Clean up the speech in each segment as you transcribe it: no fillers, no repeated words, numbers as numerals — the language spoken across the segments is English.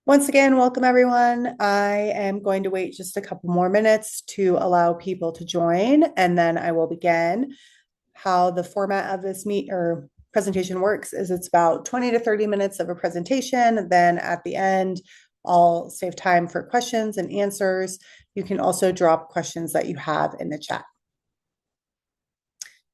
Once again, welcome everyone. I am going to wait just a couple more minutes to allow people to join, and then I will begin. How the format of this meet or presentation works is it's about 20 to 30 minutes of a presentation. Then at the end, I'll save time for questions and answers. You can also drop questions that you have in the chat.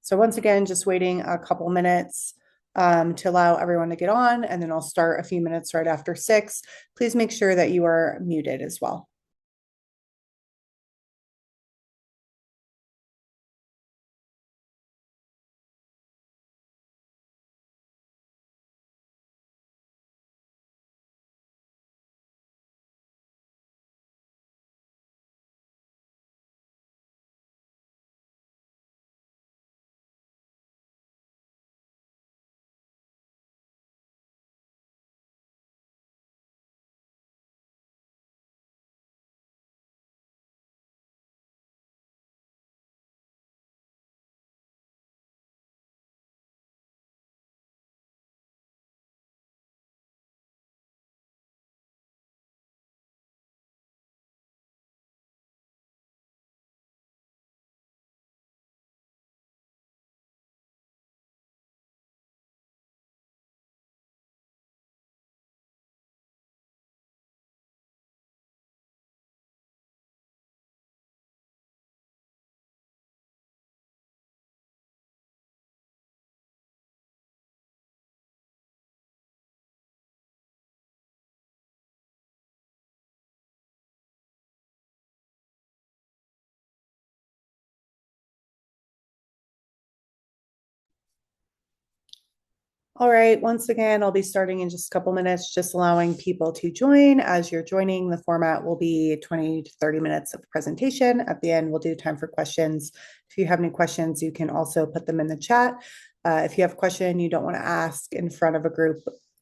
So once again, just waiting a couple minutes to allow everyone to get on, and then I'll start a few minutes right after 6. Please make sure that you are muted as well. All right, once again, I'll be starting in just a couple minutes, just allowing people to join. As you're joining, the format will be 20 to 30 minutes of presentation. At the end, we'll do time for questions. If you have any questions, you can also put them in the chat. If you have a question you don't want to ask in front of a group,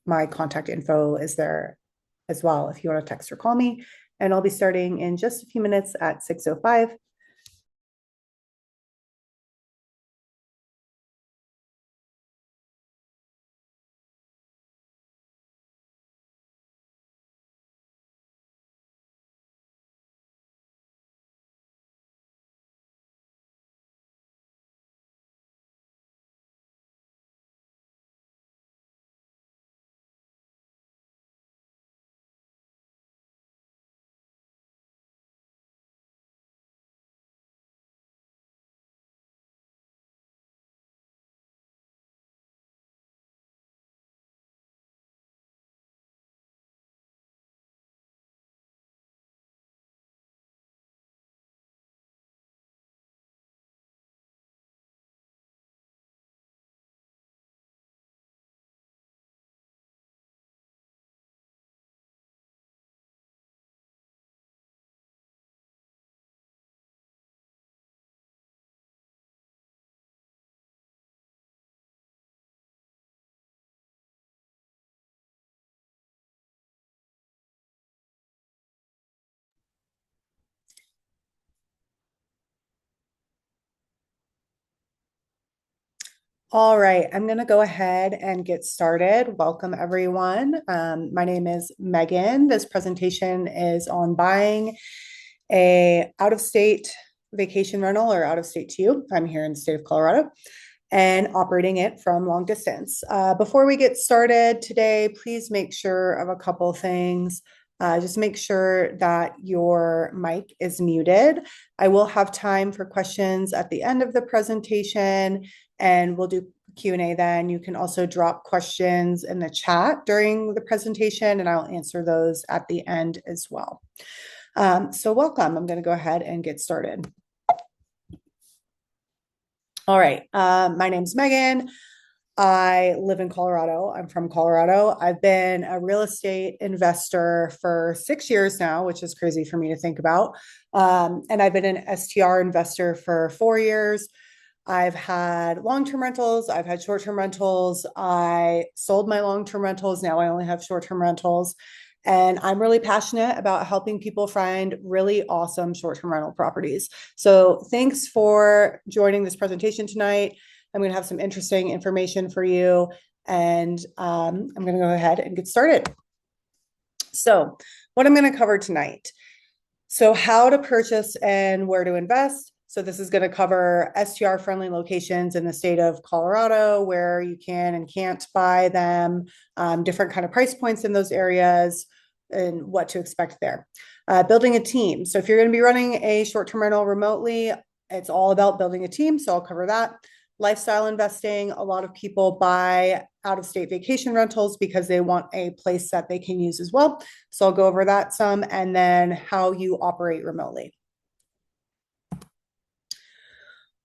my contact info is there as well if you want to text or call me. And I'll be starting in just a few minutes at 6:05. All right, I'm going to go ahead and get started. Welcome, everyone. My name is Megan. This presentation is on buying a out-of-state vacation rental or out-of-state to you. I'm here in the state of Colorado and operating it from long distance. Before we get started today, please make sure of a couple things. Just make sure that your mic is muted. I will have time for questions at the end of the presentation, and we'll do Q&A then. You can also drop questions in the chat during the presentation, and I'll answer those at the end as well. So welcome. I'm going to go ahead and get started. All right. My name's Megan. I live in Colorado. I'm from Colorado. I've been a real estate investor for 6 years now, which is crazy for me to think about. And I've been an STR investor for 4 years. I've had long-term rentals. I've had short-term rentals. I sold my long-term rentals. Now I only have short-term rentals. And I'm really passionate about helping people find really awesome short-term rental properties. So thanks for joining this presentation tonight. I'm going to have some interesting information for you, and I'm going to go ahead and get started. So what I'm going to cover tonight. So how to purchase and where to invest. So this is going to cover STR friendly locations in the state of Colorado, where you can and can't buy them, different kind of price points in those areas, and what to expect there. Building a team. So if you're going to be running a short-term rental remotely, it's all about building a team. So I'll cover that. Lifestyle investing. A lot of people buy out-of-state vacation rentals because they want a place that they can use as well. So I'll go over that some, and then how you operate remotely.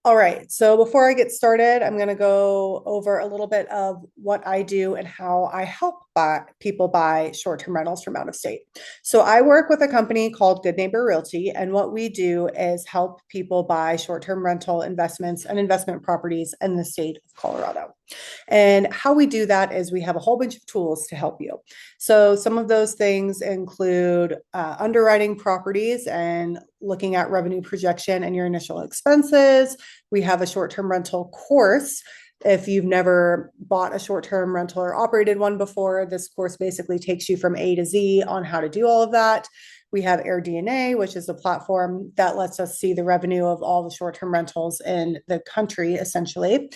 All right, so before I get started, I'm going to go over a little bit of what I do and how I help people buy short-term rentals from out of state. So I work with a company called Good Neighbor Realty, and what we do is help people buy short-term rental investments and investment properties in the state of Colorado. And how we do that is we have a whole bunch of tools to help you. So some of those things include underwriting properties and looking at revenue projection and your initial expenses. We have a short-term rental course. If you've never bought a short-term rental or operated one before, this course basically takes you from A to Z on how to do all of that. We have AirDNA, which is a platform that lets us see the revenue of all the short-term rentals in the country, essentially.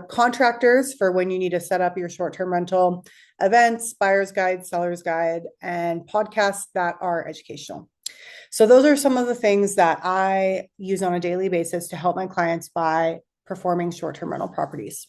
Contractors for when you need to set up your short-term rental, events, buyer's guide, seller's guide, and podcasts that are educational. So those are some of the things that I use on a daily basis to help my clients buy performing short-term rental properties.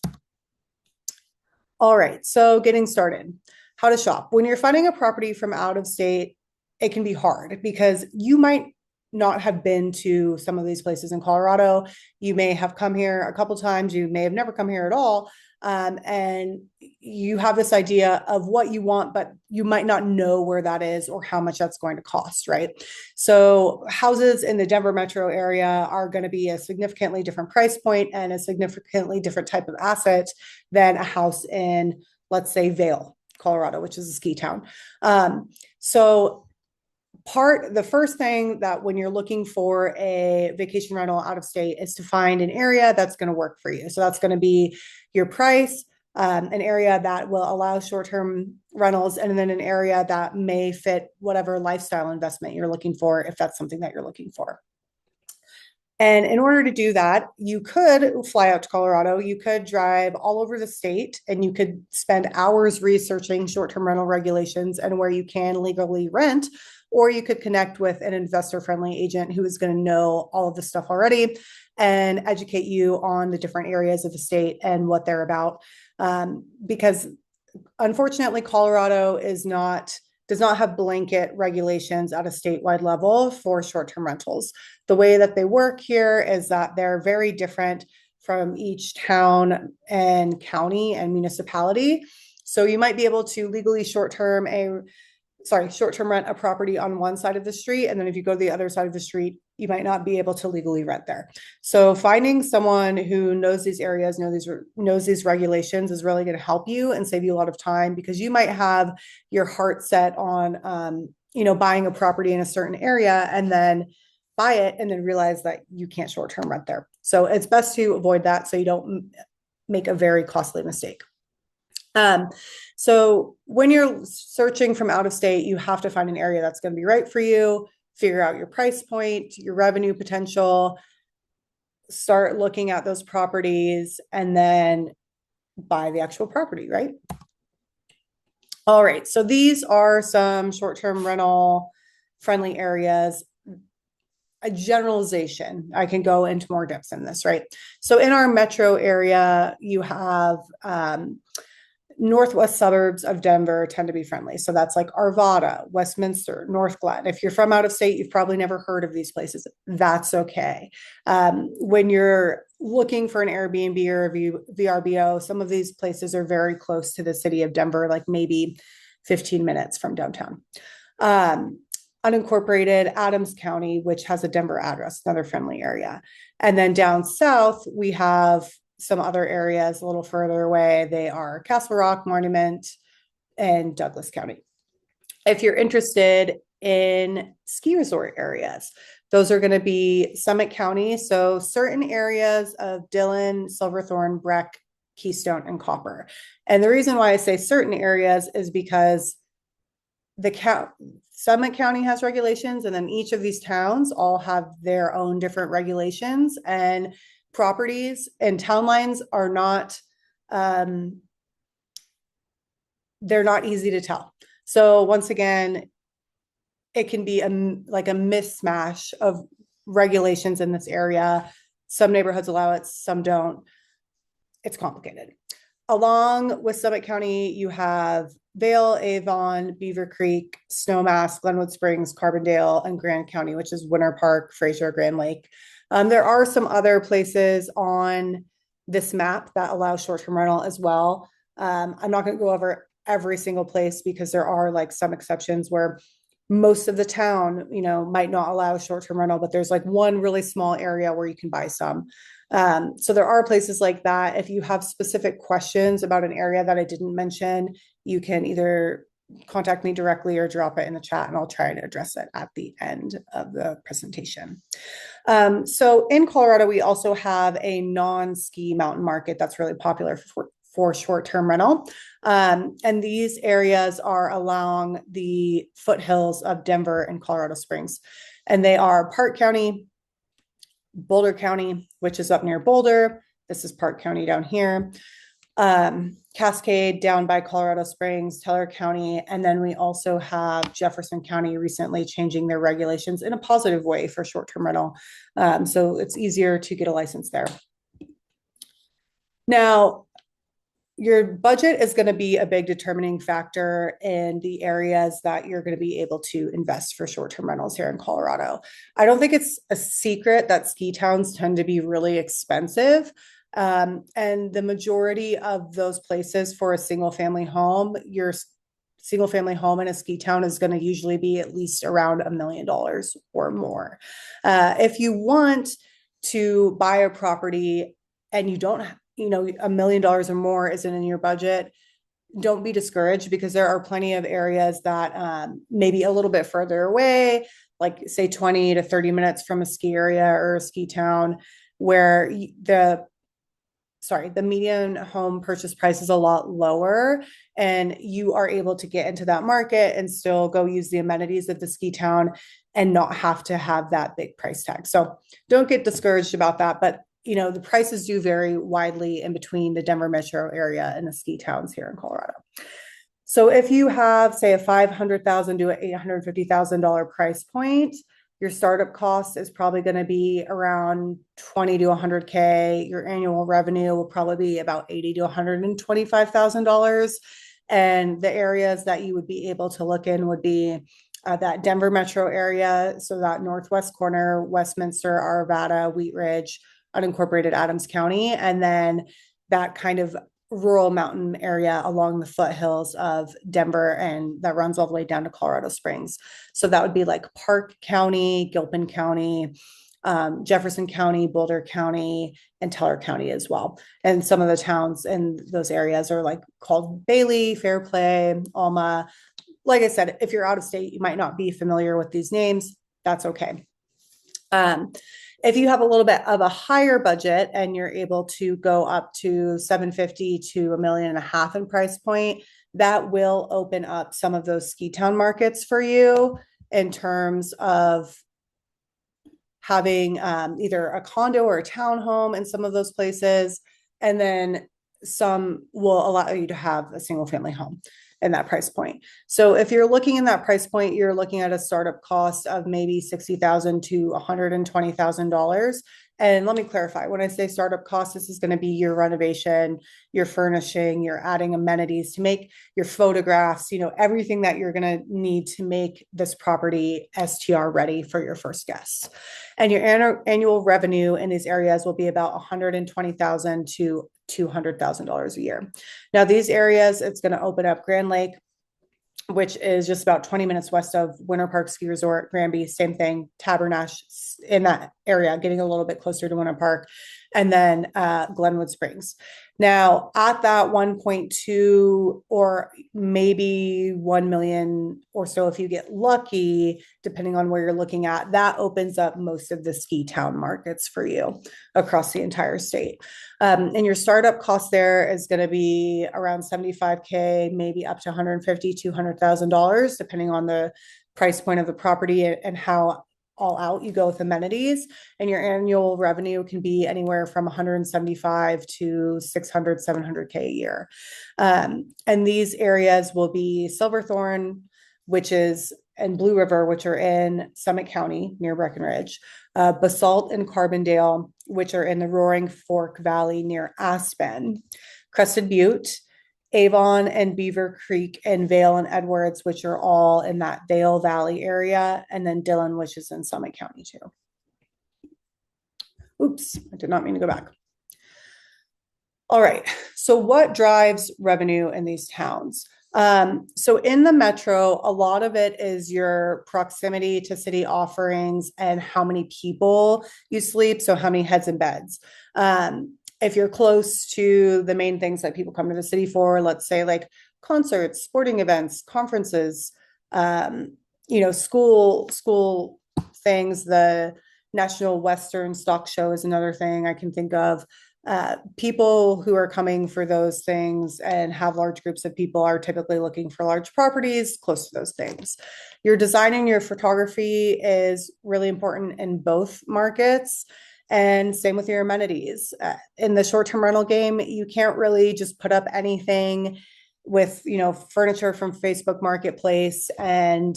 All right, so getting started. How to shop. When you're finding a property from out of state, it can be hard because you might not have been to some of these places in Colorado. You may have come here a couple times. You may have never come here at all. And you have this idea of what you want, but you might not know where that is or how much that's going to cost, right? So houses in the Denver metro area are going to be a significantly different price point and a significantly different type of asset than a house in, let's say, Vail, Colorado, which is a ski town. So the first thing that when you're looking for a vacation rental out of state is to find an area that's going to work for you. So that's going to be your price, an area that will allow short-term rentals, and then an area that may fit whatever lifestyle investment you're looking for, if that's something that you're looking for. And in order to do that, you could fly out to Colorado, you could drive all over the state, and you could spend hours researching short-term rental regulations and where you can legally rent, or you could connect with an investor-friendly agent who is going to know all of this stuff already and educate you on the different areas of the state and what they're about. Because unfortunately, Colorado does not have blanket regulations at a statewide level for short-term rentals. The way that they work here is that they're very different from each town and county and municipality. So you might be able to legally short-term rent a property on one side of the street. And then if you go to the other side of the street, you might not be able to legally rent there. So finding someone who knows these areas, knows these regulations is really going to help you and save you a lot of time, because you might have your heart set on, buying a property in a certain area and then buy it and then realize that you can't short-term rent there. So it's best to avoid that so you don't make a very costly mistake. So when you're searching from out of state, you have to find an area that's going to be right for you, figure out your price point, your revenue potential, start looking at those properties, and then buy the actual property, right? All right, so these are some short-term rental friendly areas. A generalization. I can go into more depth in this, right? So in our metro area, you have northwest suburbs of Denver tend to be friendly. So that's like Arvada, Westminster, North Glen. If you're from out of state, you've probably never heard of these places. That's okay. When you're looking for an Airbnb or a VRBO, some of these places are very close to the city of Denver, like maybe 15 minutes from downtown. Unincorporated Adams County, which has a Denver address, another friendly area. And then down south, we have some other areas a little further away. They are Castle Rock, Monument, and Douglas County. If you're interested in ski resort areas, those are going to be Summit County. So certain areas of Dillon, Silverthorne, Breck, Keystone, and Copper. And the reason why I say certain areas is because Summit County has regulations, and then each of these towns all have their own different regulations, and properties and town lines are not, they're not easy to tell. So once again, it can be like a mismatch of regulations in this area. Some neighborhoods allow it, some don't. It's complicated. Along with Summit County, you have Vail, Avon, Beaver Creek, Snowmass, Glenwood Springs, Carbondale, and Grand County, which is Winter Park, Fraser, Grand Lake. There are some other places on this map that allow short-term rental as well. I'm not going to go over every single place because there are like some exceptions where most of the town, might not allow short-term rental, but there's like one really small area where you can buy some. So there are places like that. If you have specific questions about an area that I didn't mention, you can either contact me directly or drop it in the chat and I'll try to address it at the end of the presentation. So in Colorado, we also have a non-ski mountain market that's really popular for short-term rental. And these areas are along the foothills of Denver and Colorado Springs. And they are Park County, Boulder County, which is up near Boulder. This is Park County down here. Cascade down by Colorado Springs, Teller County. And then we also have Jefferson County recently changing their regulations in a positive way for short-term rental. So it's easier to get a license there. Now, your budget is going to be a big determining factor in the areas that you're going to be able to invest for short-term rentals here in Colorado. I don't think it's a secret that ski towns tend to be really expensive. And the majority of those places for a single family home, your single family home in a ski town is going to usually be at least around $1 million or more. If you want to buy a property and you don't $1 million or more isn't in your budget, don't be discouraged because there are plenty of areas that maybe a little bit further away, like say 20 to 30 minutes from a ski area or a ski town, where the median home purchase price is a lot lower and you are able to get into that market and still go use the amenities of the ski town and not have to have that big price tag. So don't get discouraged about that, but the prices do vary widely in between the Denver metro area and the ski towns here in Colorado. So if you have, say, a $500,000 to $850,000 price point, your startup cost is probably going to be around $20,000 to $100,000. Your annual revenue will probably be about $80,000 to $125,000. And the areas that you would be able to look in would be that Denver metro area, so that northwest corner, Westminster, Arvada, Wheat Ridge, unincorporated Adams County, and then that kind of rural mountain area along the foothills of Denver and that runs all the way down to Colorado Springs. So that would be like Park County, Gilpin County, Jefferson County, Boulder County, and Teller County as well. And some of the towns in those areas are like called Bailey, Fairplay, Alma. Like I said, if you're out of state, you might not be familiar with these names. That's okay. If you have a little bit of a higher budget and you're able to go up to $750,000 to $1.5 million in price point, that will open up some of those ski town markets for you in terms of having either a condo or a townhome in some of those places. And then some will allow you to have a single family home in that price point. So if you're looking in that price point, you're looking at a startup cost of maybe $60,000 to $120,000. And let me clarify, when I say startup cost, this is going to be your renovation, your furnishing, you're adding amenities to make your photographs, everything that you're going to need to make this property STR ready for your first guests. And your annual revenue in these areas will be about $120,000 to $200,000 a year. Now, these areas, it's going to open up Grand Lake, which is just about 20 minutes west of Winter Park Ski Resort, Granby, same thing, Tabernash in that area, getting a little bit closer to Winter Park, and then Glenwood Springs. Now, at that 1.2 or maybe 1 million or so, if you get lucky, depending on where you're looking at, that opens up most of the ski town markets for you across the entire state. And your startup cost there is going to be around 75K, maybe up to 150, $200,000, depending on the price point of the property and how all out you go with amenities, and your annual revenue can be anywhere from 175 to 600, 700K a year. And these areas will be Silverthorne, which is, and Blue River, which are in Summit County near Breckenridge, Basalt and Carbondale, which are in the Roaring Fork Valley near Aspen, Crested Butte, Avon and Beaver Creek and Vale and Edwards, which are all in that Vale Valley area, and then Dillon, which is in Summit County too. Oops, I did not mean to go back. All right, so what drives revenue in these towns? So in the metro, a lot of it is your proximity to city offerings and how many people you sleep, so how many heads and beds. If you're close to the main things that people come to the city for, let's say like concerts, sporting events, conferences, school things, the National Western Stock Show is another thing I can think of. People who are coming for those things and have large groups of people are typically looking for large properties close to those things. Your design and your photography is really important in both markets. And same with your amenities. In the short-term rental game, you can't really just put up anything with, furniture from Facebook Marketplace and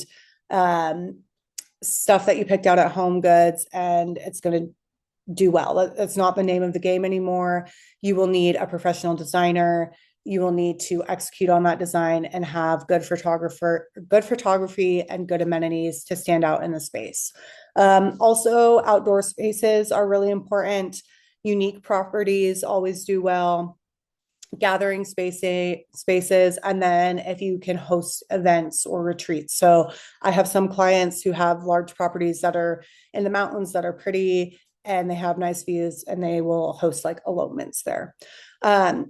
stuff that you picked out at Home Goods, and it's going to do well. That's not the name of the game anymore. You will need a professional designer. You will need to execute on that design and have good photography and good amenities to stand out in the space. Also, outdoor spaces are really important. Unique properties always do well. Gathering spaces, and then if you can host events or retreats. So I have some clients who have large properties that are in the mountains that are pretty and they have nice views, and they will host like elopements there.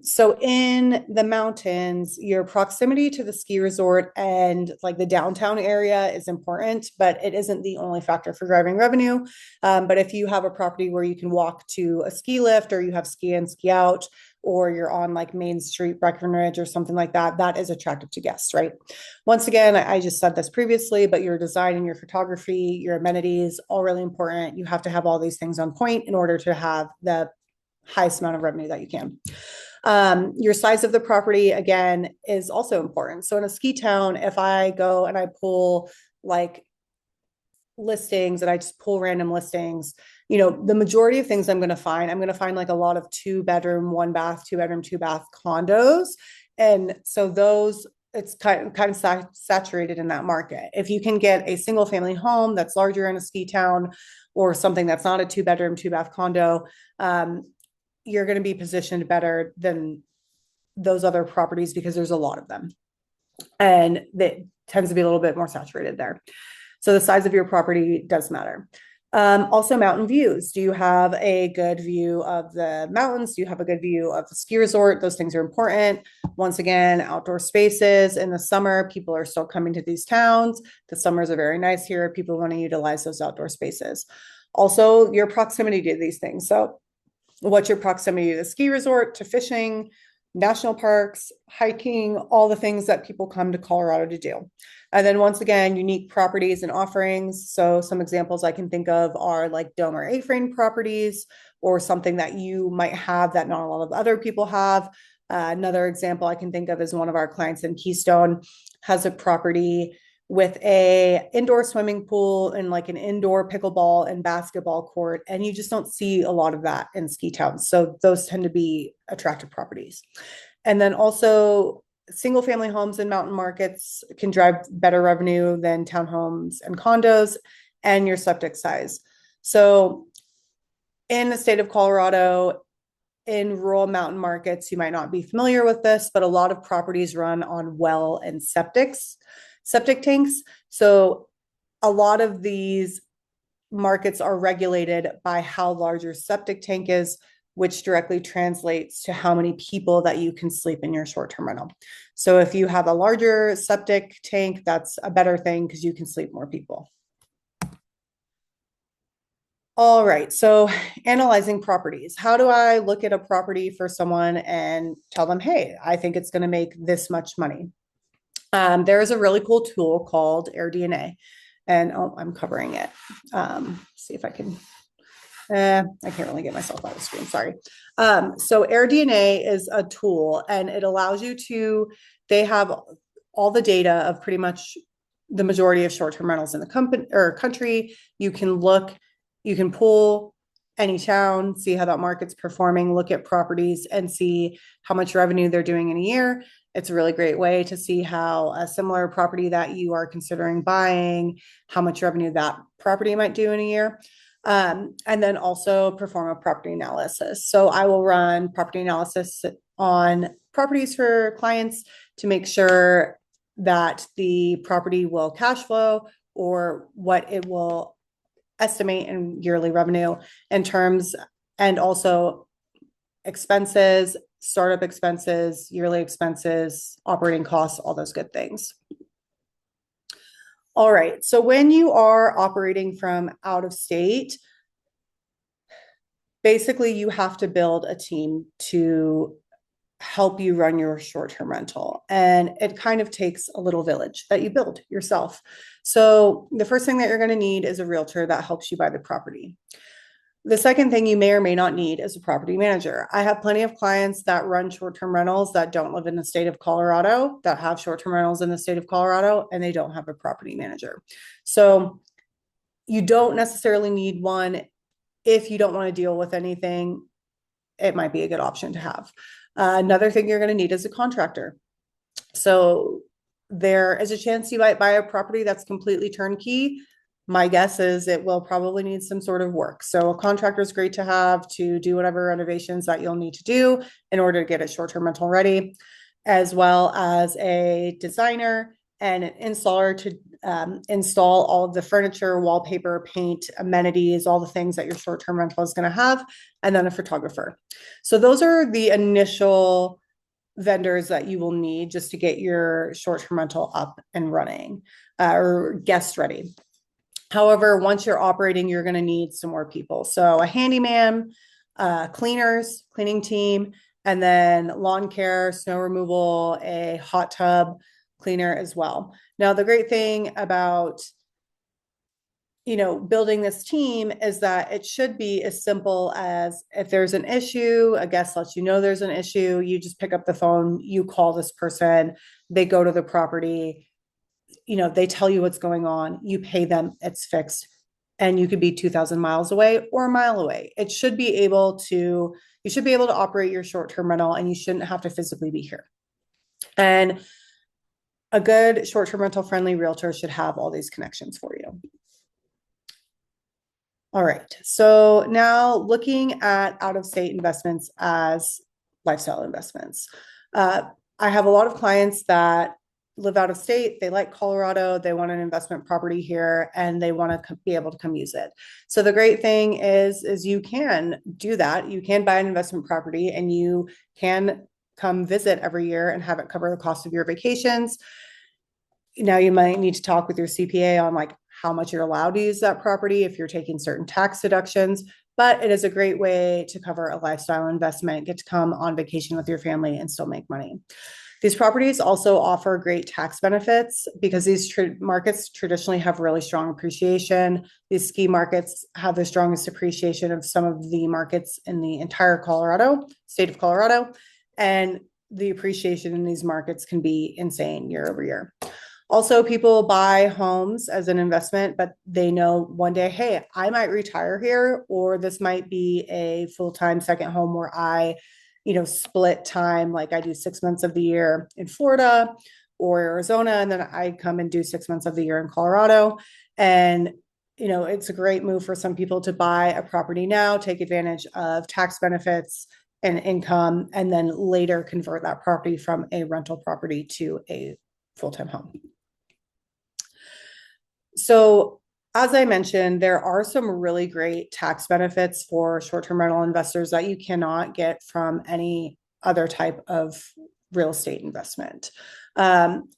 So in the mountains, your proximity to the ski resort and like the downtown area is important, but it isn't the only factor for driving revenue. But if you have a property where you can walk to a ski lift, or you have ski in, ski out, or you're on like Main Street, Breckenridge, or something like that, that is attractive to guests, right? Once again, I just said this previously, but your design and your photography, your amenities, all really important. You have to have all these things on point in order to have the highest amount of revenue that you can. Your size of the property, again, is also important. So in a ski town, if I go and I pull like listings and I just pull random listings, the majority of things I'm going to find like a lot of 2-bedroom, 1-bath, 2-bedroom, 2-bath condos. And so those, it's kind of saturated in that market. If you can get a single family home that's larger in a ski town, or something that's not a 2-bedroom, 2-bath condo, you're going to be positioned better than those other properties because there's a lot of them. And that tends to be a little bit more saturated there. So the size of your property does matter. Also, mountain views. Do you have a good view of the mountains? Do you have a good view of the ski resort? Those things are important. Once again, outdoor spaces. In the summer, people are still coming to these towns. The summers are very nice here. People want to utilize those outdoor spaces. Also, your proximity to these things. So what's your proximity to the ski resort, to fishing, national parks, hiking, all the things that people come to Colorado to do. And then once again, unique properties and offerings. So some examples I can think of are like dome or A-frame properties, or something that you might have that not a lot of other people have. Another example I can think of is one of our clients in Keystone has a property with a indoor swimming pool and like an indoor pickleball and basketball court. And you just don't see a lot of that in ski towns. So those tend to be attractive properties. And then also single family homes in mountain markets can drive better revenue than townhomes and condos, and your septic size. So in the state of Colorado, in rural mountain markets, you might not be familiar with this, but a lot of properties run on well and septic tanks. So a lot of these markets are regulated by how large your septic tank is which directly translates to how many people that you can sleep in your short-term rental. So if you have a larger septic tank, that's a better thing because you can sleep more people. All right, so analyzing properties. How do I look at a property for someone and tell them, hey, I think it's going to make this much money? There is a really cool tool called AirDNA, and oh, I'm covering it. See if I can. I can't really get myself out of the screen. Sorry. So AirDNA is a tool, and it allows you to. They have all the data of pretty much the majority of short-term rentals in the company or country. You can look, you can pull any town, see how that market's performing, look at properties, and see how much revenue they're doing in a year. It's a really great way to see how a similar property that you are considering buying, how much revenue that property might do in a year. And then also perform a property analysis. So I will run property analysis on properties for clients to make sure that the property will cash flow or what it will estimate in yearly revenue in terms, and also expenses, startup expenses, yearly expenses, operating costs, all those good things. All right, so when you are operating from out of state, basically you have to build a team to help you run your short-term rental. And it kind of takes a little village that you build yourself. So the first thing that you're going to need is a realtor that helps you buy the property. The second thing you may or may not need is a property manager. I have plenty of clients that run short-term rentals that don't live in the state of Colorado, that have short-term rentals in the state of Colorado, and they don't have a property manager. So you don't necessarily need one. If you don't want to deal with anything, it might be a good option to have. Another thing you're going to need is a contractor. So there is a chance you might buy a property that's completely turnkey. My guess is it will probably need some sort of work. So a contractor is great to have to do whatever renovations that you'll need to do in order to get a short-term rental ready, as well as a designer and an installer to install all of the furniture, wallpaper, paint, amenities, all the things that your short-term rental is going to have, and then a photographer. So those are the initial vendors that you will need just to get your short-term rental up and running or guest ready. However, once you're operating, you're going to need some more people. So a handyman, cleaners, cleaning team, and then lawn care, snow removal, a hot tub cleaner as well. Now, the great thing about building this team is that it should be as simple as if there's an issue, a guest lets you know there's an issue, you just pick up the phone, you call this person, they go to the property, they tell you what's going on, you pay them, it's fixed, and you could be 2,000 miles away or a mile away. You should be able to operate your short-term rental, and you shouldn't have to physically be here. And a good short-term rental friendly realtor should have all these connections for you. All right, so now looking at out-of-state investments as lifestyle investments. I have a lot of clients that live out of state, they like Colorado, they want an investment property here, and they want to be able to come use it. So the great thing is you can do that. You can buy an investment property and you can come visit every year and have it cover the cost of your vacations. Now you might need to talk with your CPA on like how much you're allowed to use that property if you're taking certain tax deductions, but it is a great way to cover a lifestyle investment, get to come on vacation with your family and still make money. These properties also offer great tax benefits because these markets traditionally have really strong appreciation. These ski markets have the strongest appreciation of some of the markets in the entire state of Colorado, and the appreciation in these markets can be insane year over year. Also, people buy homes as an investment, but they know one day, hey, I might retire here, or this might be a full-time second home where I split time, like I do 6 months of the year in Florida or Arizona, and then I come and do 6 months of the year in Colorado. And, it's a great move for some people to buy a property now, take advantage of tax benefits and income, and then later convert that property from a rental property to a full-time home. So as I mentioned, there are some really great tax benefits for short-term rental investors that you cannot get from any other type of real estate investment. Um,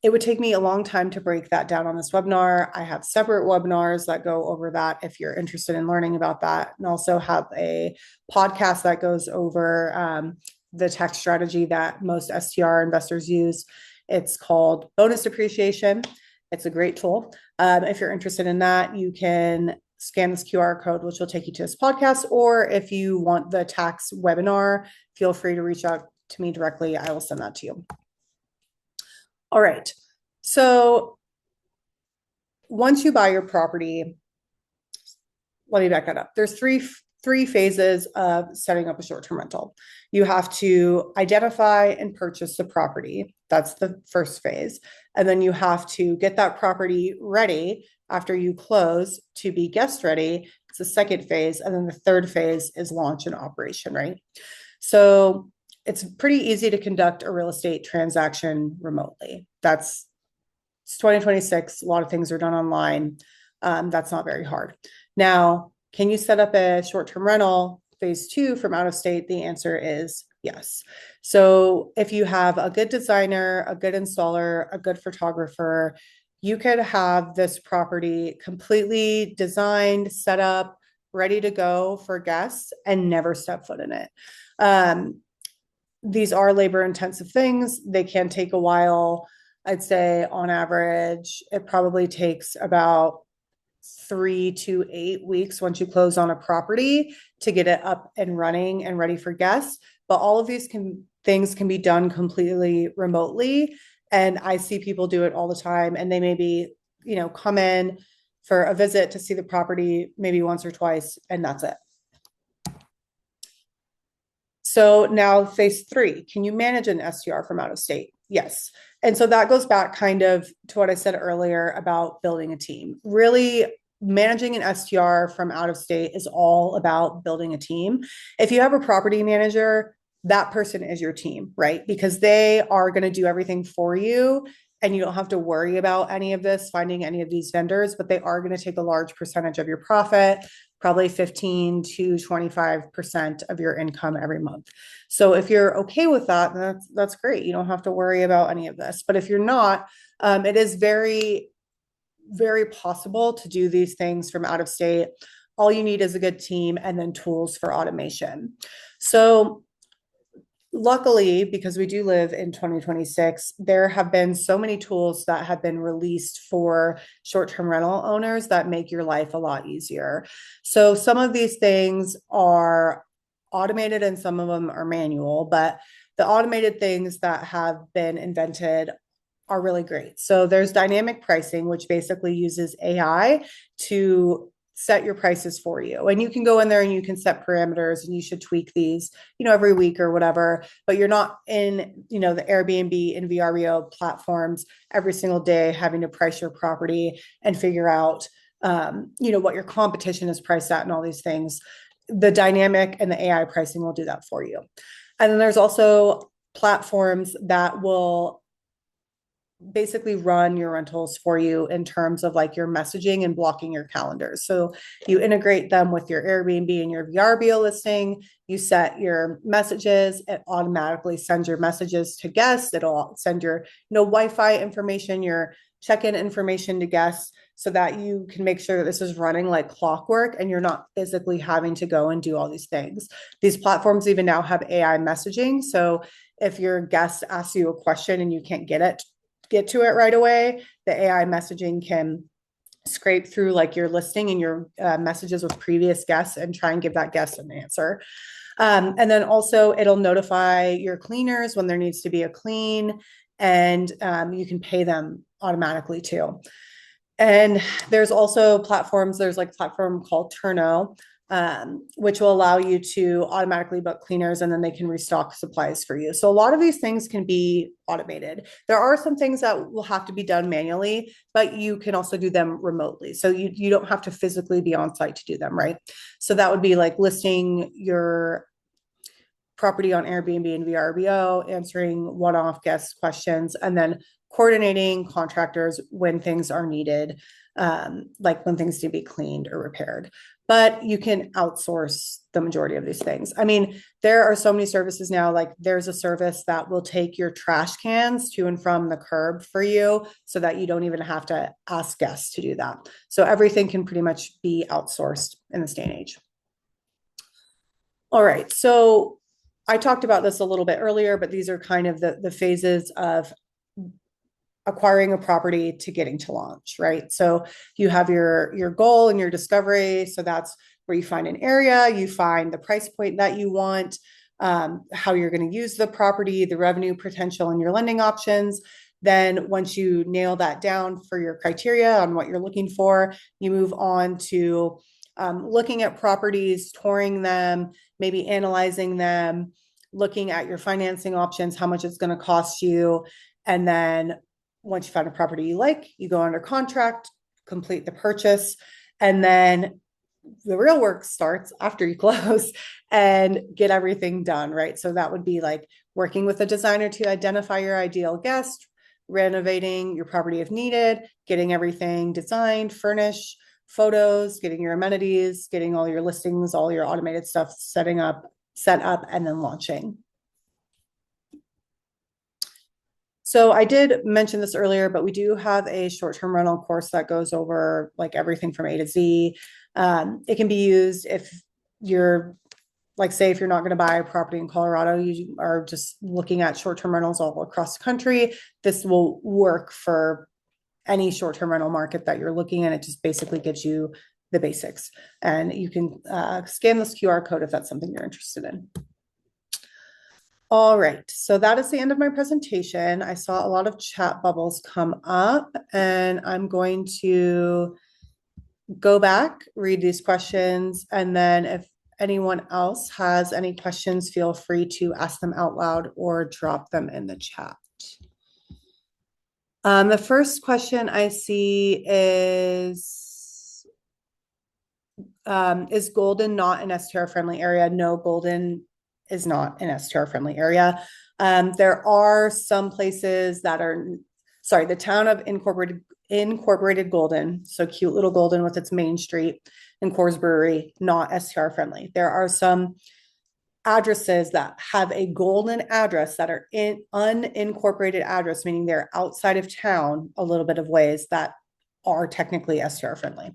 it would take me a long time to break that down on this webinar. I have separate webinars that go over that if you're interested in learning about that, and also have a podcast that goes over the tax strategy that most STR investors use. It's called bonus depreciation. It's a great tool. If you're interested in that, you can scan this QR code, which will take you to this podcast. Or if you want the tax webinar, feel free to reach out to me directly. I will send that to you. All right. So once you buy your property, let me back that up. There's three phases of setting up a short-term rental. You have to identify and purchase the property. That's the first phase. And then you have to get that property ready after you close to be guest ready. It's the second phase. And then the third phase is launch and operation, right? So it's pretty easy to conduct a real estate transaction remotely. It's 2026. A lot of things are done online. That's not very hard. Now, can you set up a short-term rental phase 2 from out of state? The answer is yes. So if you have a good designer, a good installer, a good photographer, you could have this property completely designed, set up, ready to go for guests and never step foot in it. These are labor intensive things. They can take a while. I'd say on average, it probably takes about 3 to 8 weeks once you close on a property to get it up and running and ready for guests. But all of these things can be done completely remotely. And I see people do it all the time. And they maybe, come in for a visit to see the property maybe once or twice, and that's it. So now phase 3, can you manage an STR from out of state? Yes. And so that goes back kind of to what I said earlier about building a team. Really, managing an STR from out of state is all about building a team. If you have a property manager, that person is your team, right? Because they are going to do everything for you and you don't have to worry about any of this, finding any of these vendors, but they are going to take a large percentage of your profit, probably 15 to 25% of your income every month. So if you're okay with that, that's great. You don't have to worry about any of this. But if you're not, it is very, very possible to do these things from out of state. All you need is a good team and then tools for automation. So luckily, because we do live in 2026, there have been so many tools that have been released for short-term rental owners that make your life a lot easier. So some of these things are automated and some of them are manual, but the automated things that have been invented are really great. So there's dynamic pricing, which basically uses AI to set your prices for you. And you can go in there and you can set parameters and you should tweak these, every week or whatever, but you're not in, the Airbnb and VRBO platforms every single day having to price your property and figure out, what your competition is priced at and all these things. The dynamic and the AI pricing will do that for you. And then there's also platforms that will basically run your rentals for you in terms of like your messaging and blocking your calendars. So you integrate them with your Airbnb and your VRBO listing. You set your messages. It automatically sends your messages to guests. It'll send your, Wi-Fi information, your check-in information to guests so that you can make sure that this is running like clockwork and you're not physically having to go and do all these things. These platforms even now have AI messaging. So if your guest asks you a question and you can't get to it right away, the AI messaging can scrape through like your listing and your messages with previous guests and try and give that guest an answer. And then also it'll notify your cleaners when there needs to be a clean, and you can pay them automatically too. And there's also platforms, there's like a platform called Turno, which will allow you to automatically book cleaners and then they can restock supplies for you. So a lot of these things can be automated. There are some things that will have to be done manually, but you can also do them remotely. So you don't have to physically be on site to do them, right? So that would be like listing your property on Airbnb and VRBO, answering one-off guest questions, and then coordinating contractors when things are needed, like when things need to be cleaned or repaired. But you can outsource the majority of these things. I mean, there are so many services now, like there's a service that will take your trash cans to and from the curb for you so that you don't even have to ask guests to do that. So everything can pretty much be outsourced in this day and age. All right, so I talked about this a little bit earlier, but these are kind of the phases of acquiring a property to getting to launch, right? So you have your goal and your discovery. So that's where you find an area, you find the price point that you want, how you're going to use the property, the revenue potential, and your lending options. Then once you nail that down for your criteria on what you're looking for, you move on to looking at properties, touring them, maybe analyzing them, looking at your financing options, how much it's going to cost you, and then once you find a property you like, you go under contract, complete the purchase, and then the real work starts after you close and get everything done, right? So that would be like working with a designer to identify your ideal guest, renovating your property if needed, getting everything designed, furnished, photos, getting your amenities, getting all your listings, all your automated stuff set up, and then launching. So I did mention this earlier, but we do have a short-term rental course that goes over like everything from A to Z. It can be used if you're like, say, if you're not going to buy a property in Colorado, you are just looking at short-term rentals all across the country. This will work for any short-term rental market that you're looking at. It just basically gives you the basics, and you can scan this QR code if that's something you're interested in. All right, so that is the end of my presentation. I saw a lot of chat bubbles come up, and I'm going to go back, read these questions, and then if anyone else has any questions, feel free to ask them out loud or drop them in the chat. The first question I see is Golden not an STR-friendly area? No, Golden is not an STR-friendly area. There are some places that are, sorry, the town of Incorporated Golden, so cute little Golden with its main street and Coors Brewery, not STR-friendly. There are some addresses that have a Golden address that are in unincorporated address, meaning they're outside of town a little bit of ways, that are technically STR-friendly.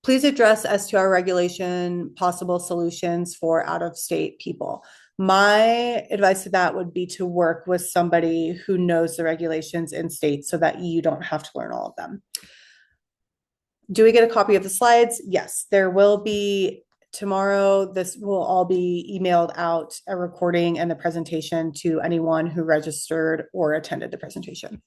Please address STR regulation, possible solutions for out-of-state people. My advice to that would be to work with somebody who knows the regulations in state so that you don't have to learn all of them. Do we get a copy of the slides? Yes, there will be tomorrow. This will all be emailed out, a recording and the presentation to anyone who registered or attended the presentation.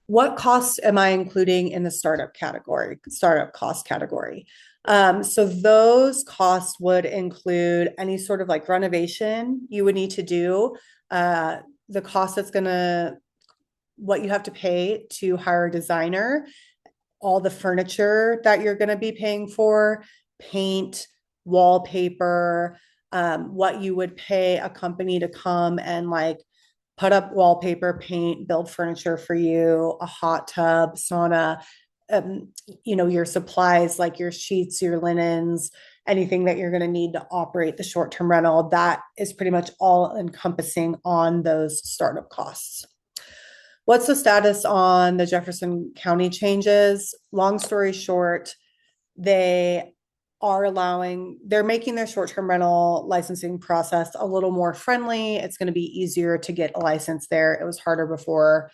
What costs am I including in the startup cost category? So those costs would include any sort of like renovation you would need to do, the cost what you have to pay to hire a designer, all the furniture that you're going to be paying for, paint, wallpaper, what you would pay a company to come and like put up wallpaper, paint, build furniture for you, a hot tub, sauna, your supplies like your sheets, your linens, anything that you're going to need to operate the short-term rental. That is pretty much all encompassing on those startup costs. What's the status on the Jefferson County changes? Long story short, they're making their short-term rental licensing process a little more friendly. It's going to be easier to get a license there. It was harder before.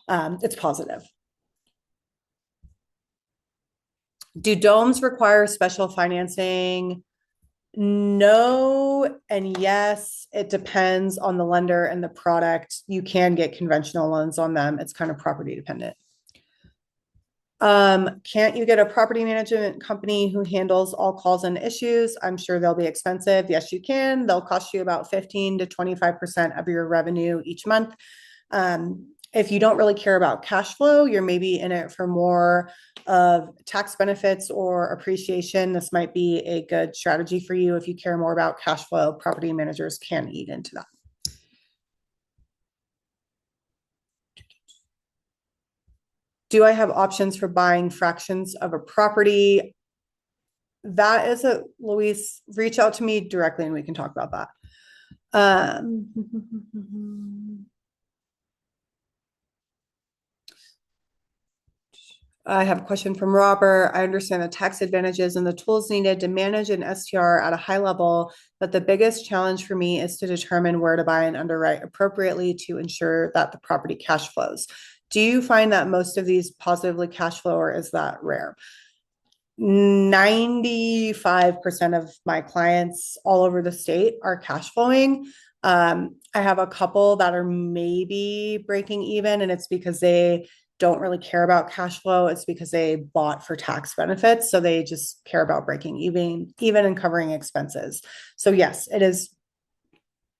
It's positive. Do domes require special financing? No and yes. It depends on the lender and the product. You can get conventional loans on them. It's kind of property dependent. Can't you get a property management company who handles all calls and issues? I'm sure they'll be expensive. Yes, you can. They'll cost you about 15 to 25% of your revenue each month. If you don't really care about cash flow, you're maybe in it for more of tax benefits or appreciation. This might be a good strategy for you. If you care more about cash flow, property managers can eat into that. Do I have options for buying fractions of a property? That is a, Luis, reach out to me directly and we can talk about that. I have a question from Robert. I understand the tax advantages and the tools needed to manage an STR at a high level, but the biggest challenge for me is to determine where to buy and underwrite appropriately to ensure that the property cash flows. Do you find that most of these positively cash flow, or is that rare? 95% of my clients all over the state are cash flowing. I have a couple that are maybe breaking even, and it's because they don't really care about cash flow. It's because they bought for tax benefits. So they just care about breaking even and covering expenses. So yes, it is.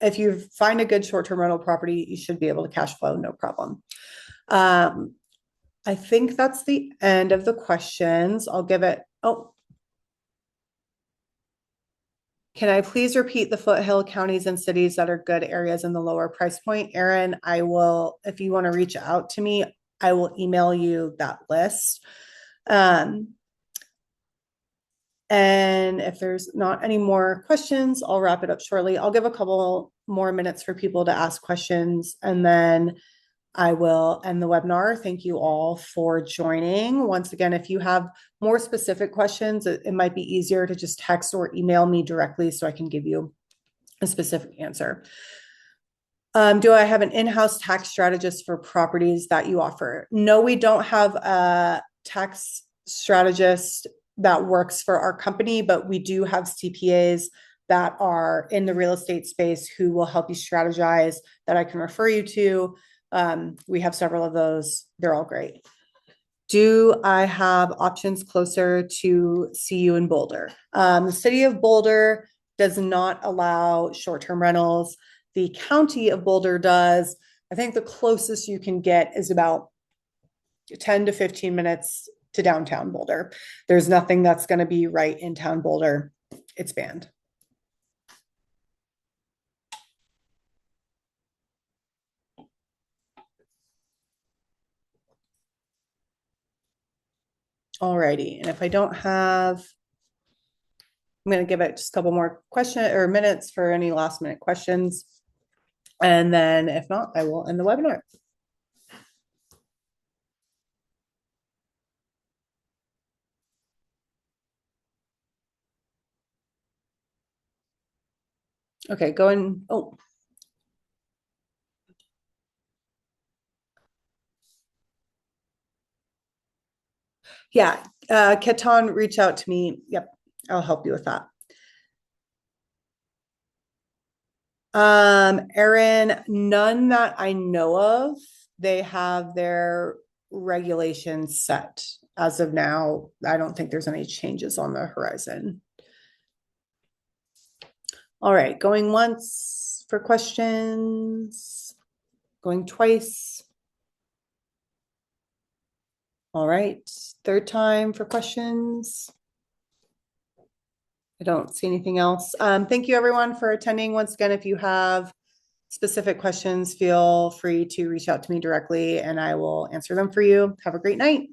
If you find a good short-term rental property, you should be able to cash flow, no problem. I think that's the end of the questions. I'll give it, oh. Can I please repeat the foothill counties and cities that are good areas in the lower price point? Erin, I will, if you want to reach out to me, I will email you that list. And if there's not any more questions, I'll wrap it up shortly. I'll give a couple more minutes for people to ask questions, and then I will end the webinar. Thank you all for joining. Once again, if you have more specific questions, it might be easier to just text or email me directly so I can give you a specific answer. Do I have an in-house tax strategist for properties that you offer? No, we don't have a tax strategist that works for our company, but we do have CPAs that are in the real estate space who will help you strategize that I can refer you to. We have several of those. They're all great. Do I have options closer to CU in Boulder? The city of Boulder does not allow short-term rentals. The county of Boulder does. I think the closest you can get is about 10 to 15 minutes to downtown Boulder. There's nothing that's going to be right in town Boulder. It's banned. Alrighty, and if I don't have, I'm going to give it just a couple more questions or minutes for any last minute questions. And then if not, I will end the webinar. Okay, going, oh. Yeah, Keton, reach out to me. Yep, I'll help you with that. Erin, none that I know of. They have their regulations set as of now. I don't think there's any changes on the horizon. All right, going once for questions, going twice. All right, third time for questions. I don't see anything else. Thank you everyone for attending. Once again, if you have specific questions, feel free to reach out to me directly and I will answer them for you. Have a great night.